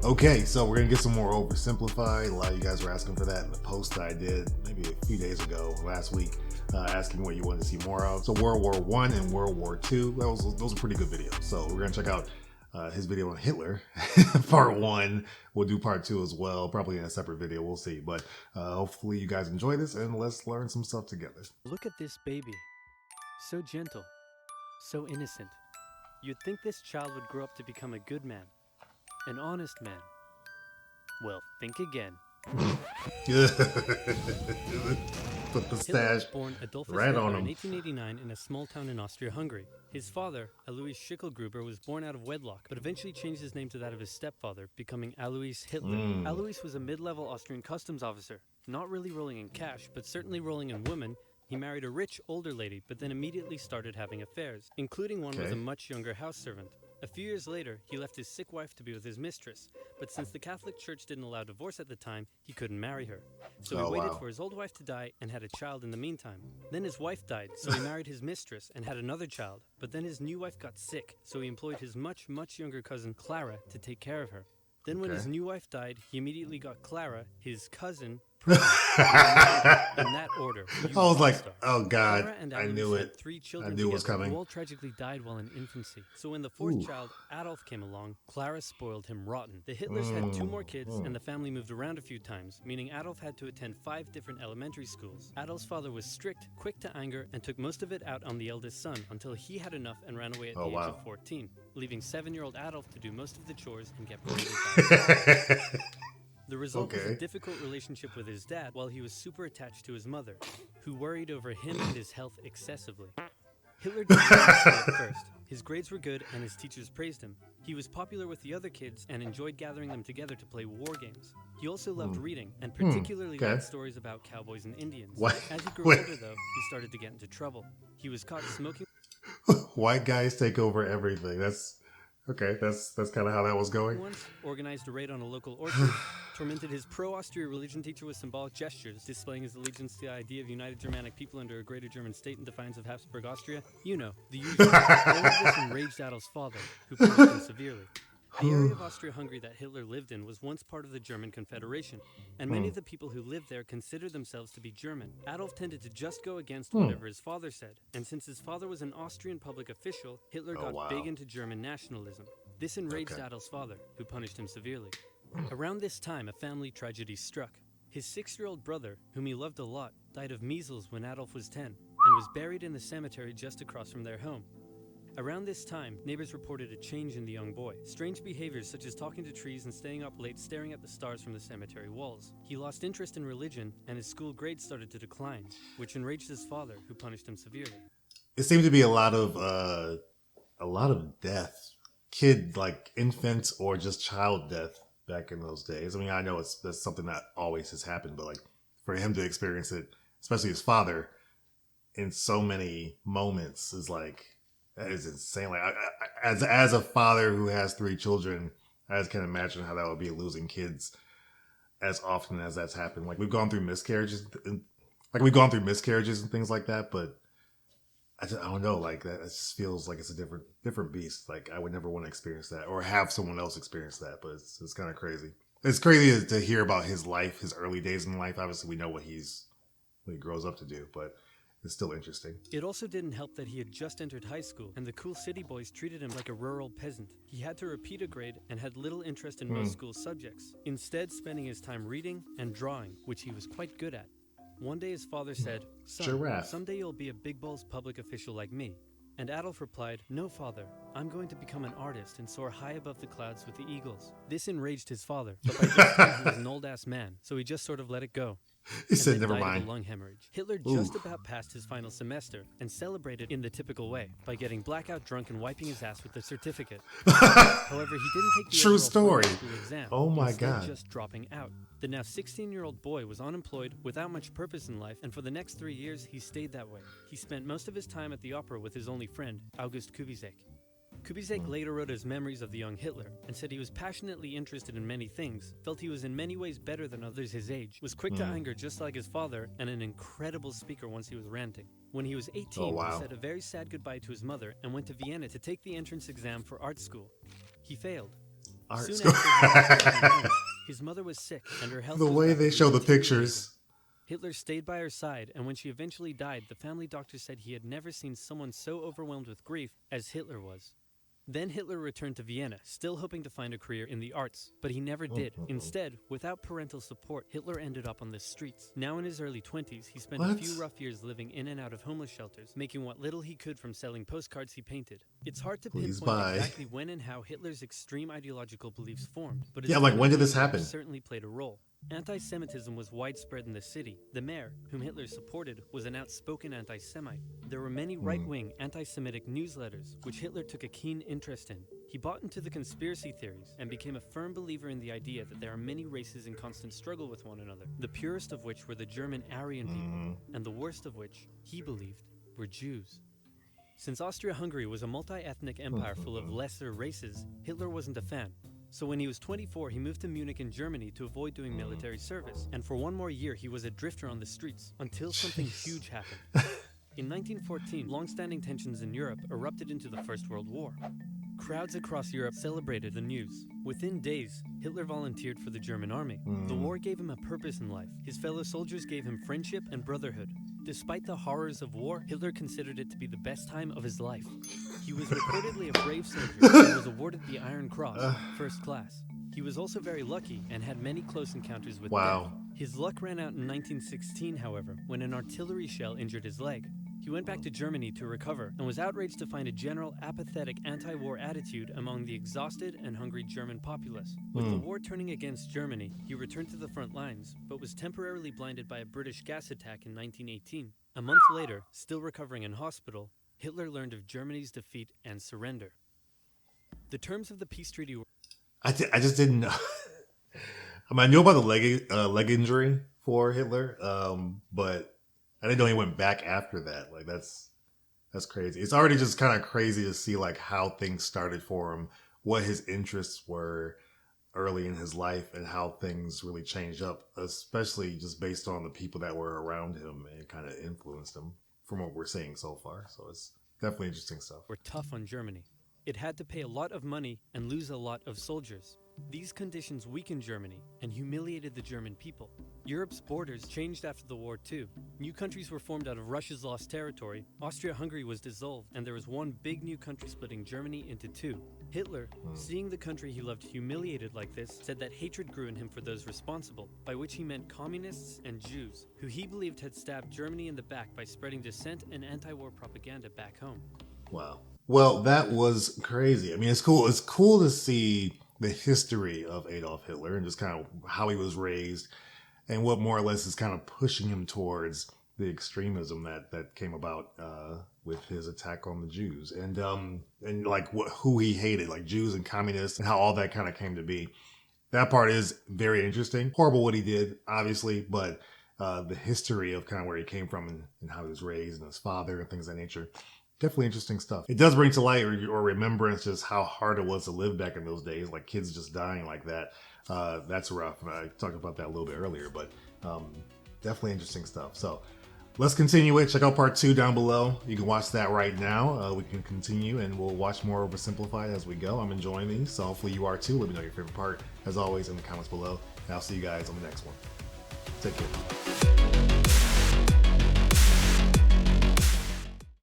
Okay, so we're gonna get some more oversimplified. A lot of you guys were asking for that in the post that I did maybe a few days ago, last week, asking what you wanted to see more of. So World War I and World War II, those are pretty good videos. So we're gonna check out his video on Hitler, part 1. We'll do part 2 as well, probably in a separate video. We'll see. But hopefully you guys enjoy this and let's learn some stuff together. Look at this baby. So gentle, so innocent. You'd think this child would grow up to become a good man, an honest man. Well, think again. Put the Hitler stash was born Adolphus right Hitler on in him. 1889 in a small town in Austria-Hungary. His father, Alois Schicklgruber, was born out of wedlock, but eventually changed his name to that of his stepfather, becoming Alois Hitler. Alois was a mid-level Austrian customs officer, not really rolling in cash, but certainly rolling in women. He married a rich, older lady, but then immediately started having affairs, including one with a much younger house servant. A few years later, he left his sick wife to be with his mistress, but since the Catholic Church didn't allow divorce at the time, he couldn't marry her. So he waited for his old wife to die and had a child in the meantime. Then his wife died, so he married his mistress and had another child, but then his new wife got sick, so he employed his much younger cousin, Clara, to take care of her. Then when his new wife died, he immediately got Clara, his cousin, pregnant. In that order. I was like, oh God, Clara and I Alois knew had it. 3 children I knew it was together, coming. who all tragically died while in infancy. So when the 4th child, Adolf, came along, Clara spoiled him rotten. The Hitlers had 2 more kids, and the family moved around a few times, meaning Adolf had to attend 5 different elementary schools. Adolf's father was strict, quick to anger, and took most of it out on the eldest son until he had enough and ran away at the age of 14, leaving 7-year-old Adolf to do most of the chores and get bullied by his The result was a difficult relationship with his dad, while he was super attached to his mother, who worried over him and his health excessively. Hitler didn't at first. His grades were good and his teachers praised him. He was popular with the other kids and enjoyed gathering them together to play war games. He also loved reading and particularly liked stories about cowboys and Indians. As he grew older, though, he started to get into trouble. He was caught smoking. White guys take over everything. That's kind of how that was going. Once organized a raid on a local orchard, tormented his pro-Austria religion teacher with symbolic gestures, displaying his allegiance to the idea of united Germanic people under a greater German state in defiance of Habsburg Austria. You know, the usual. All of this enraged Adolf's father, who punished him severely. The area of Austria-Hungary that Hitler lived in was once part of the German Confederation, and many of the people who lived there considered themselves to be German. Adolf tended to just go against whatever his father said, and since his father was an Austrian public official, Hitler got big into German nationalism. This enraged Adolf's father, who punished him severely. Around this time, a family tragedy struck. His 6-year-old brother, whom he loved a lot, died of measles when Adolf was 10, and was buried in the cemetery just across from their home. Around this time, neighbors reported a change in the young boy. Strange behaviors such as talking to trees and staying up late staring at the stars from the cemetery walls. He lost interest in religion, and his school grades started to decline, which enraged his father, who punished him severely. It seemed to be a lot of death, infant or just child death back in those days. I mean, I know that's something that always has happened, but like for him to experience it, especially his father, in so many moments is like. That is insane. Like, as a father who has 3 children, I just can't imagine how that would be losing kids as often as that's happened. Like we've gone through miscarriages, and things like that. But I don't know. Like that, it just feels like it's a different beast. Like I would never want to experience that or have someone else experience that. But it's kind of crazy. It's crazy to hear about his life, his early days in life. Obviously, we know what he grows up to do, but. It's still interesting. It also didn't help that he had just entered high school, and the cool city boys treated him like a rural peasant. He had to repeat a grade and had little interest in most school subjects, instead spending his time reading and drawing, which he was quite good at. One day his father said, "Son, someday you'll be a big balls public official like me." And Adolf replied, "No, father, I'm going to become an artist and soar high above the clouds with the eagles." This enraged his father, but by this time he was an old-ass man, so he just sort of let it go. He said, "Never mind." Died of a lung hemorrhage. Hitler just about passed his final semester and celebrated in the typical way by getting blackout drunk and wiping his ass with the certificate. However, he didn't take the True overall story. final school exam. Oh my instead God. Just dropping out. The now 16-year-old boy was unemployed, without much purpose in life, and for the next 3 years, he stayed that way. He spent most of his time at the opera with his only friend, August Kubizek. Kubizek later wrote his memories of the young Hitler and said he was passionately interested in many things, felt he was in many ways better than others his age, was quick to anger just like his father, and an incredible speaker once he was ranting. When he was 18, he said a very sad goodbye to his mother and went to Vienna to take the entrance exam for art school. He failed. art Soon school. after Hitler came home, his mother was sick and her health The was way they rapidly show the deteriorating. pictures. Hitler stayed by her side, and when she eventually died, the family doctor said he had never seen someone so overwhelmed with grief as Hitler was. Then Hitler returned to Vienna, still hoping to find a career in the arts, but he never did. Instead, without parental support, Hitler ended up on the streets. Now in his early 20s, he spent a few rough years living in and out of homeless shelters, making what little he could from selling postcards he painted. It's hard to pinpoint exactly when and how Hitler's extreme ideological beliefs formed, but his when did this happen? certainly played a role. Anti-Semitism was widespread in the city. The mayor, whom Hitler supported, was an outspoken anti-Semite. There were many right-wing anti-Semitic newsletters, which Hitler took a keen interest in. He bought into the conspiracy theories and became a firm believer in the idea that there are many races in constant struggle with one another, the purest of which were the German Aryan people, and the worst of which, he believed, were Jews. Since Austria-Hungary was a multi-ethnic empire full of lesser races, Hitler wasn't a fan. So when he was 24, he moved to Munich in Germany to avoid doing military service. And for one more year, he was a drifter on the streets, until something huge happened. In 1914, long-standing tensions in Europe erupted into the First World War. Crowds across Europe celebrated the news. Within days, Hitler volunteered for the German army. The war gave him a purpose in life. His fellow soldiers gave him friendship and brotherhood. Despite the horrors of war, Hitler considered it to be the best time of his life. He was reportedly a brave soldier and was awarded the Iron Cross, first class. He was also very lucky and had many close encounters with death. His luck ran out in 1916, however, when an artillery shell injured his leg. He went back to Germany to recover and was outraged to find a general apathetic anti-war attitude among the exhausted and hungry German populace. With the war turning against Germany, he returned to the front lines, but was temporarily blinded by a British gas attack in 1918. A month later, still recovering in hospital, Hitler learned of Germany's defeat and surrender. The terms of the peace treaty were... I just didn't know. I mean, I knew about the leg injury for Hitler, but I didn't know he went back after that. Like that's crazy. It's already just kind of crazy to see like how things started for him, what his interests were early in his life, and how things really changed up, especially just based on the people that were around him and kind of influenced him from what we're seeing so far. So it's definitely interesting stuff. Were tough on Germany. It had to pay a lot of money and lose a lot of soldiers. These conditions weakened Germany and humiliated the German people. Europe's borders changed after the war too. New countries were formed out of Russia's lost territory, Austria-Hungary was dissolved, and there was one big new country splitting Germany into two. Hitler, seeing the country he loved humiliated like this, said that hatred grew in him for those responsible, by which he meant communists and Jews, who he believed had stabbed Germany in the back by spreading dissent and anti-war propaganda back home. Wow. Well, that was crazy. I mean, it's cool. It's cool to see the history of Adolf Hitler and just kind of how he was raised and what more or less is kind of pushing him towards the extremism that came about with his attack on the Jews and like who he hated, like Jews and communists, and how all that kind of came to be. That part is very interesting. Horrible what he did, obviously, but the history of kind of where he came from and how he was raised and his father and things of that nature. Definitely interesting stuff. It does bring to light or remembrance just how hard it was to live back in those days, like kids just dying like that. That's rough. I talked about that a little bit earlier, but definitely interesting stuff. So let's continue it. Check out part 2 down below. You can watch that right now. We can continue and we'll watch more Oversimplified as we go. I'm enjoying these, so hopefully you are too. Let me know your favorite part, as always, in the comments below. And I'll see you guys on the next one. Take care.